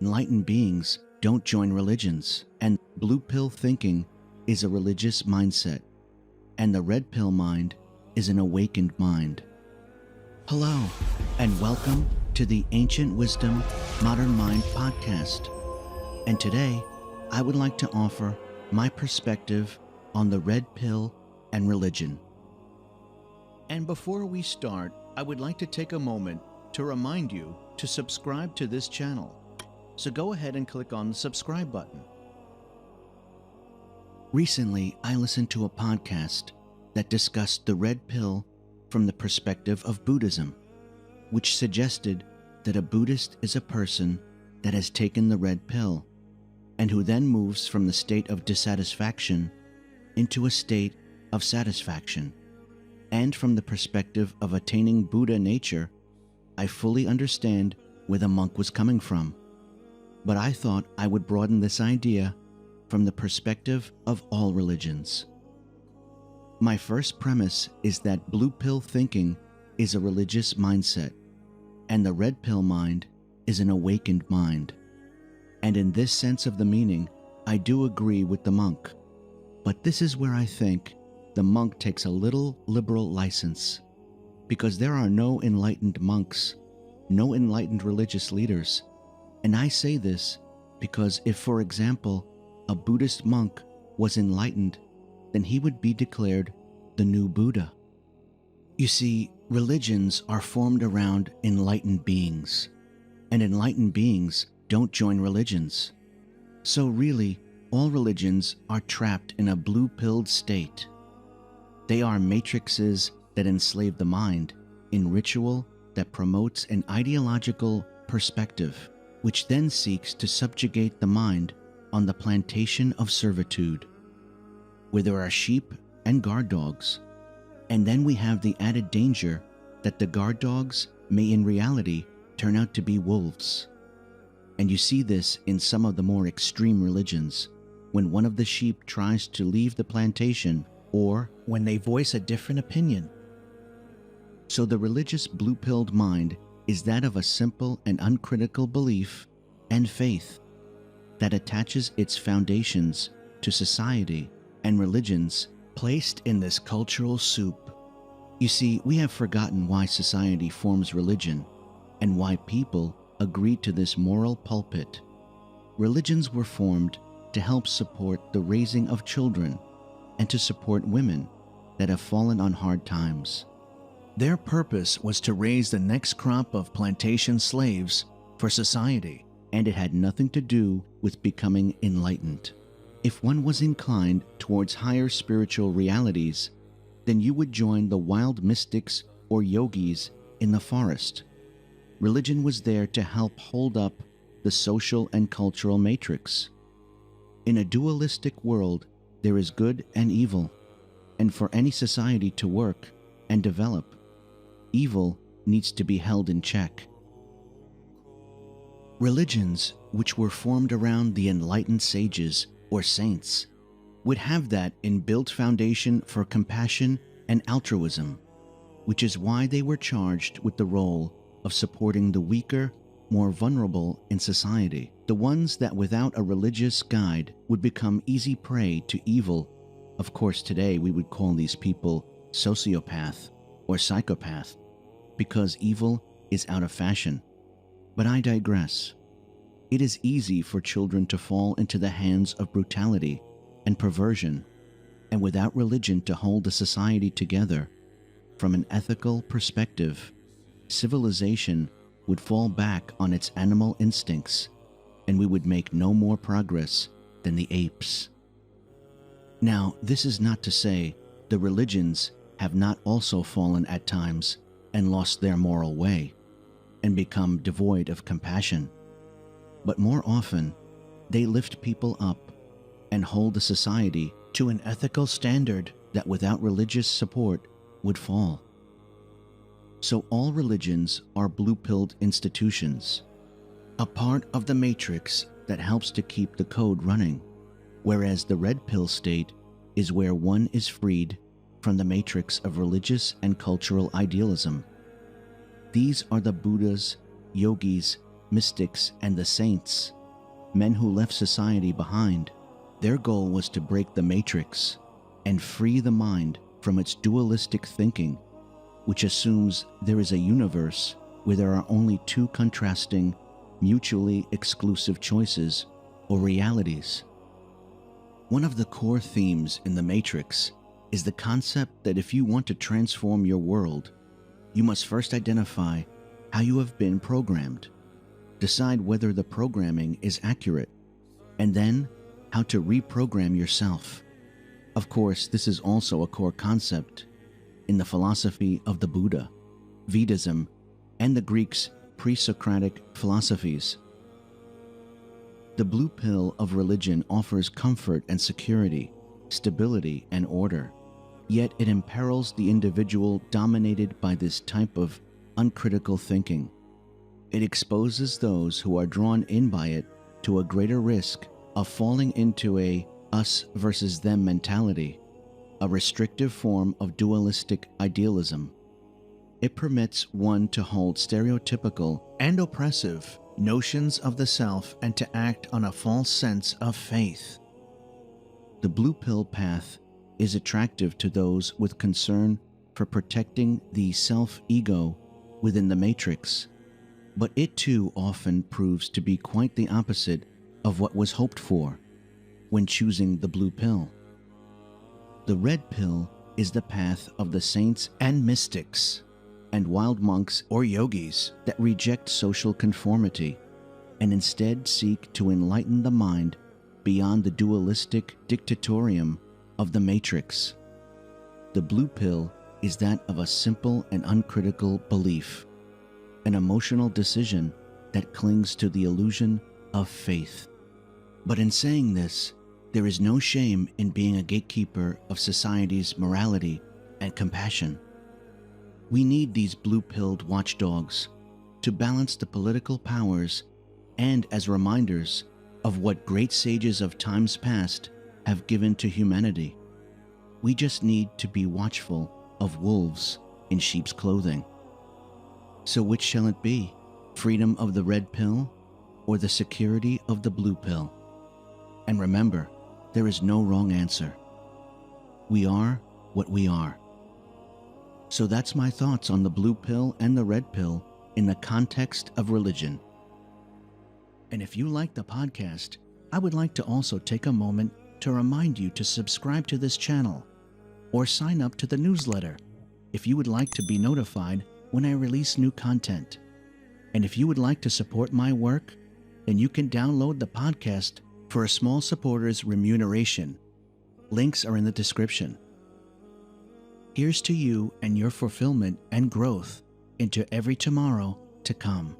Enlightened beings don't join religions, and blue pill thinking is a religious mindset, and the red pill mind is an awakened mind. Hello, and welcome to the Ancient Wisdom Modern Mind podcast. And today, I would like to offer my perspective on the red pill and religion. And before we start, I would like to take a moment to remind you to subscribe to this channel. So go ahead and click on the subscribe button. Recently, I listened to a podcast that discussed the red pill from the perspective of Buddhism, which suggested that a Buddhist is a person that has taken the red pill and who then moves from the state of dissatisfaction into a state of satisfaction. And from the perspective of attaining Buddha nature, I fully understand where the monk was coming from. But I thought I would broaden this idea from the perspective of all religions. My first premise is that blue pill thinking is a religious mindset, and the red pill mind is an awakened mind. And in this sense of the meaning, I do agree with the monk. But this is where I think the monk takes a little liberal license, because there are no enlightened monks, no enlightened religious leaders. And I say this because if, for example, a Buddhist monk was enlightened, then he would be declared the new Buddha. You see, religions are formed around enlightened beings, and enlightened beings don't join religions. So really, all religions are trapped in a blue-pilled state. They are matrices that enslave the mind in ritual that promotes an ideological perspective, which then seeks to subjugate the mind on the plantation of servitude, where there are sheep and guard dogs. And then we have the added danger that the guard dogs may in reality turn out to be wolves. And you see this in some of the more extreme religions, when one of the sheep tries to leave the plantation or when they voice a different opinion. So the religious blue-pilled mind is that of a simple and uncritical belief and faith that attaches its foundations to society and religions placed in this cultural soup. You see, we have forgotten why society forms religion and why people agreed to this moral pulpit. Religions were formed to help support the raising of children and to support women that have fallen on hard times. Their purpose was to raise the next crop of plantation slaves for society, and it had nothing to do with becoming enlightened. If one was inclined towards higher spiritual realities, then you would join the wild mystics or yogis in the forest. Religion was there to help hold up the social and cultural matrix. In a dualistic world, there is good and evil, and for any society to work and develop, evil needs to be held in check. Religions, which were formed around the enlightened sages or saints, would have that inbuilt foundation for compassion and altruism, which is why they were charged with the role of supporting the weaker, more vulnerable in society, the ones that without a religious guide would become easy prey to evil. Of course, today we would call these people sociopath or psychopath, because evil is out of fashion. But I digress. It is easy for children to fall into the hands of brutality and perversion, and without religion to hold the society together, from an ethical perspective, civilization would fall back on its animal instincts, and we would make no more progress than the apes. Now, this is not to say the religions have not also fallen at times and lost their moral way and become devoid of compassion. But more often, they lift people up and hold the society to an ethical standard that without religious support would fall. So all religions are blue-pilled institutions, a part of the matrix that helps to keep the code running, whereas the red pill state is where one is freed from the matrix of religious and cultural idealism. These are the Buddhas, yogis, mystics, and the saints, men who left society behind. Their goal was to break the matrix and free the mind from its dualistic thinking, which assumes there is a universe where there are only two contrasting, mutually exclusive choices or realities. One of the core themes in the Matrix is the concept that if you want to transform your world, you must first identify how you have been programmed, decide whether the programming is accurate, and then how to reprogram yourself. Of course, this is also a core concept in the philosophy of the Buddha, Buddhism, and the Greeks' pre-Socratic philosophies. The blue pill of religion offers comfort and security, stability and order, yet it imperils the individual dominated by this type of uncritical thinking. It exposes those who are drawn in by it to a greater risk of falling into a us versus them mentality, a restrictive form of dualistic idealism. It permits one to hold stereotypical and oppressive notions of the self and to act on a false sense of faith. The blue pill path is attractive to those with concern for protecting the self-ego within the matrix, but it too often proves to be quite the opposite of what was hoped for when choosing the blue pill. The red pill is the path of the saints and mystics and wild monks or yogis that reject social conformity and instead seek to enlighten the mind beyond the dualistic dictatorium of the matrix. The blue pill is that of a simple and uncritical belief, an emotional decision that clings to the illusion of faith. But in saying this, there is no shame in being a gatekeeper of society's morality and compassion. We need these blue-pilled watchdogs to balance the political powers and as reminders of what great sages of times past have given to humanity. We just need to be watchful of wolves in sheep's clothing. So which shall it be? Freedom of the red pill or the security of the blue pill? And remember, there is no wrong answer. We are what we are. So that's my thoughts on the blue pill and the red pill in the context of religion. And if you like the podcast, I would like to also take a moment to remind you to subscribe to this channel or sign up to the newsletter if you would like to be notified when I release new content. And if you would like to support my work, then you can download the podcast for a small supporter's remuneration. Links are in the description. Here's to you and your fulfillment and growth into every tomorrow to come.